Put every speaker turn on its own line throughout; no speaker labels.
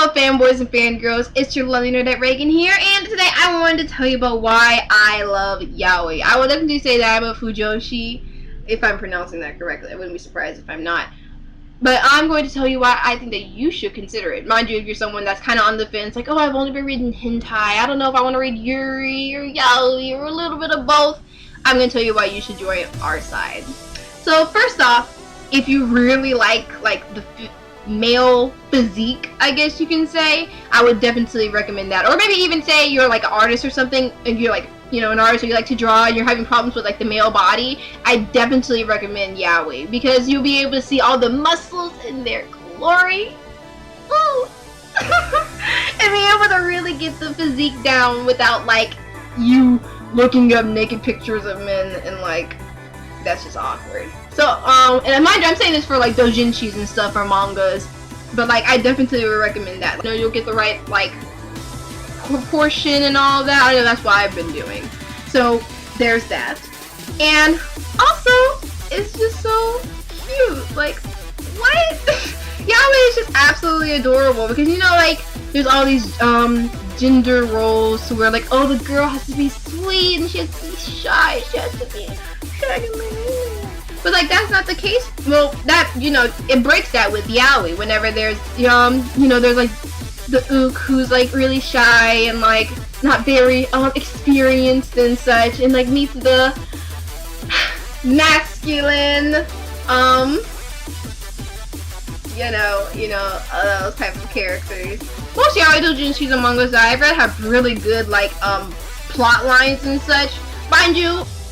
Hello fanboys and fangirls, it's your lovely nerd Reagan here, and today I wanted to tell you about why I love yaoi. I would definitely say that I'm a fujoshi, if I'm pronouncing that correctly. I wouldn't be surprised if I'm not. But I'm going to tell you why I think that you should consider it. Mind you, if you're someone that's kind of on the fence, like, oh, I've only been reading hentai, I don't know if I want to read yuri or yaoi or a little bit of both, I'm going to tell you why you should join our side. So first off, if you really like the male physique, I guess you can say, I would definitely recommend that. Or maybe even say you're like an artist or something, and you're like, you know, an artist, or you like to draw and you're having problems with like the male body, I definitely recommend yaoi, because you'll be able to see all the muscles in their glory. Woo! And be able to really get the physique down without like you looking up naked pictures of men, and like that's just awkward. So, and mind you, I'm saying this for like doujinshis and stuff, or mangas, but like I definitely would recommend that. You know, you'll get the right like proportion and all that. I know that's what I've been doing. So there's that. And also, it's just so cute. Like, what? Yaoi is just absolutely adorable, because you know, like there's all these gender roles where like, oh, the girl has to be sweet and she has to be shy, she has to be but like that's not the case. Well, that, you know, it breaks that with yaoi. Whenever there's you know, there's like the ook who's like really shy and like not very experienced and such, and like meets the masculine you know those type of characters. Most yaoi doujinshis and mangas that I've read have really good like plot lines and such.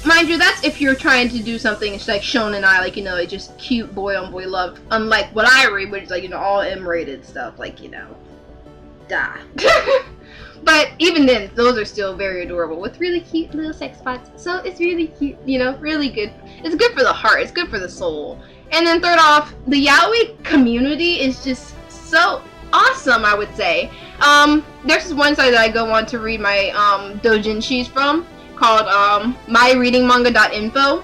Mind you, that's if you're trying to do something it's like shonen ai, like, you know, it's just cute boy on boy love, unlike what I read, which is like, you know, all M-rated stuff, like, you know, duh. But even then, those are still very adorable with really cute little sex spots. So it's really cute, you know, really good. It's good for the heart, it's good for the soul. And then third off, the yaoi community is just so awesome, I would say. There's this one site that I go on to read my doujinshis from, called myreadingmanga.info,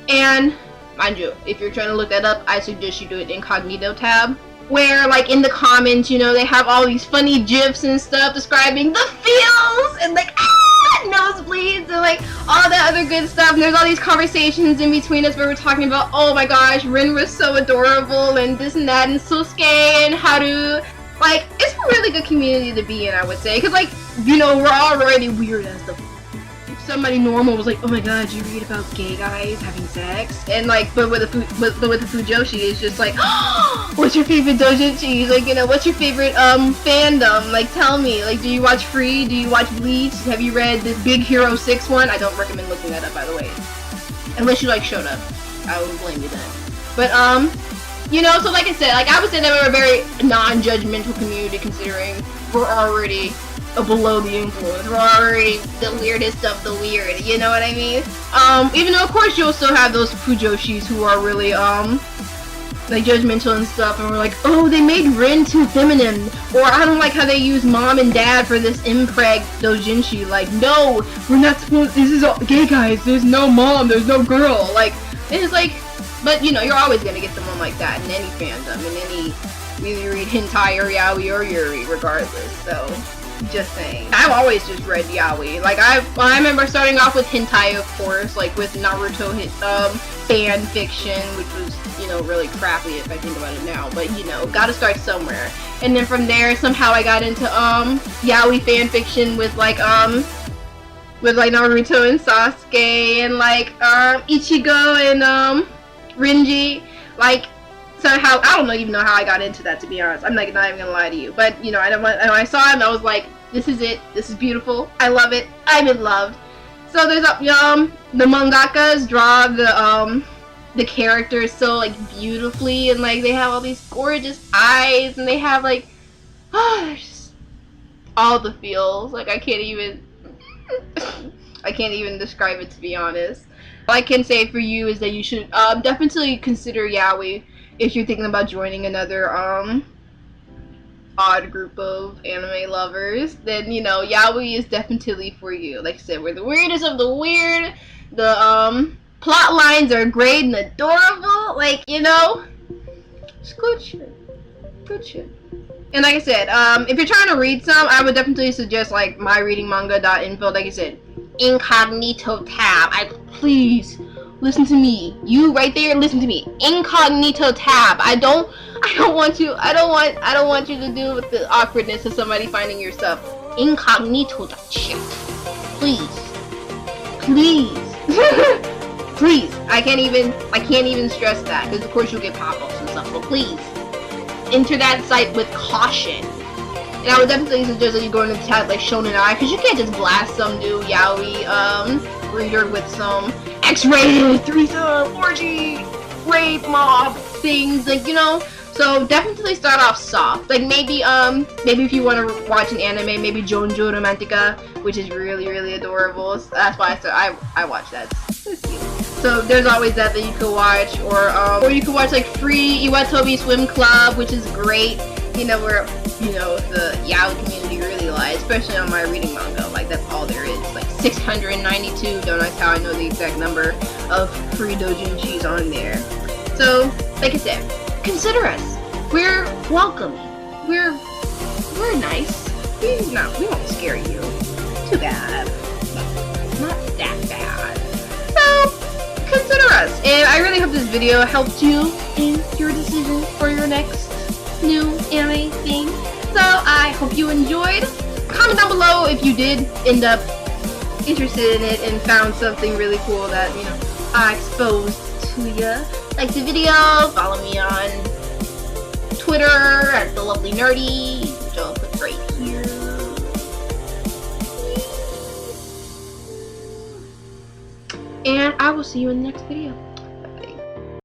and mind you, if you're trying to look that up, I suggest you do it incognito tab, where like in the comments, you know, they have all these funny gifs and stuff describing the feels and like nosebleeds and like all that other good stuff, and there's all these conversations in between us where we're talking about, oh my gosh, Rin was so adorable and this and that, and Sosuke and how to, like, it's a really good community to be in, I would say, because like, you know, we're already weird as the somebody normal was like, oh my god, you read about gay guys having sex? And like, but with the fujoshi, it's just like, oh, what's your favorite doujinshi? Like, you know, what's your favorite fandom? Like, tell me. Like, do you watch Free? Do you watch Bleach? Have you read this Big Hero 6 one? I don't recommend looking that up, by the way, unless you like Shona. I would blame you then. But you know, so like I said, like I would say that we're a very non-judgmental community, considering we're already below the influence. We're already the weirdest of the weird, you know what I mean? Even though of course you'll still have those fujoshis who are really like judgmental and stuff, and we're like, oh, they made Rin too feminine, or I don't like how they use mom and dad for this impreg doujinshi. Like, no, we're not supposed, this is all gay guys, there's no mom, there's no girl. Like, it's like, but you know, you're always gonna get someone like that in any fandom, in any, either you read hentai or yaoi or yuri, regardless. So just saying. I've always just read yaoi. Like, I remember starting off with hentai, of course, like with Naruto fan fiction, which was, you know, really crappy if I think about it now, but you know, gotta start somewhere. And then from there, somehow I got into yaoi fan fiction with like Naruto and Sasuke and like Ichigo and Renji. Like, somehow, I don't even know how I got into that, to be honest. I'm like not even gonna lie to you, but you know, when I saw him, I was like, this is it, this is beautiful, I love it, I'm in love. So there's the mangakas draw the characters so like beautifully, and like they have all these gorgeous eyes, and they have like, oh, just all the feels. Like I can't even describe it, to be honest. All I can say for you is that you should definitely consider yaoi if you're thinking about joining another odd group of anime lovers. Then, you know, yaoi is definitely for you. Like I said, we're the weirdest of the weird. The plot lines are great and adorable. Like, you know, it's good shit. Good shit. And like I said, if you're trying to read some, I would definitely suggest like myreadingmanga.info. Like I said, incognito tab. Please listen to me. You right there, listen to me. Incognito tab. I don't want you to deal with the awkwardness of somebody finding your stuff. Incognito that shit. Please. Please. I can't even stress that, because of course you'll get pop-ups and stuff. But please, enter that site with caution. And I would definitely suggest that you go into the tab like Shonen Ai, because you can't just blast some new yaoi reader with some X-rated, threesome, orgy, rape, mob things, like, you know. So definitely start off soft. Like maybe if you want to watch an anime, maybe Jonjo Romantica, which is really, really adorable. So that's why I watch that. It's cute. So there's always that you could watch, or you could watch like free Iwatobi Swim Club, which is great. You know, where the yaoi community really lies, especially on my reading manga. Like that's all there is. Like 692. Don't ask how I know the exact number of free doujinshis on there. So like I said, consider us. We're welcoming. We're nice. We won't scare you. Too bad. Not that bad. So consider us. And I really hope this video helped you in your decision for your next new anime thing. So I hope you enjoyed. Comment down below if you did end up interested in it and found something really cool that, I exposed to you. Like the video, follow me on Twitter at the lovely nerdy, which I'll put right here. And I will see you in the next video.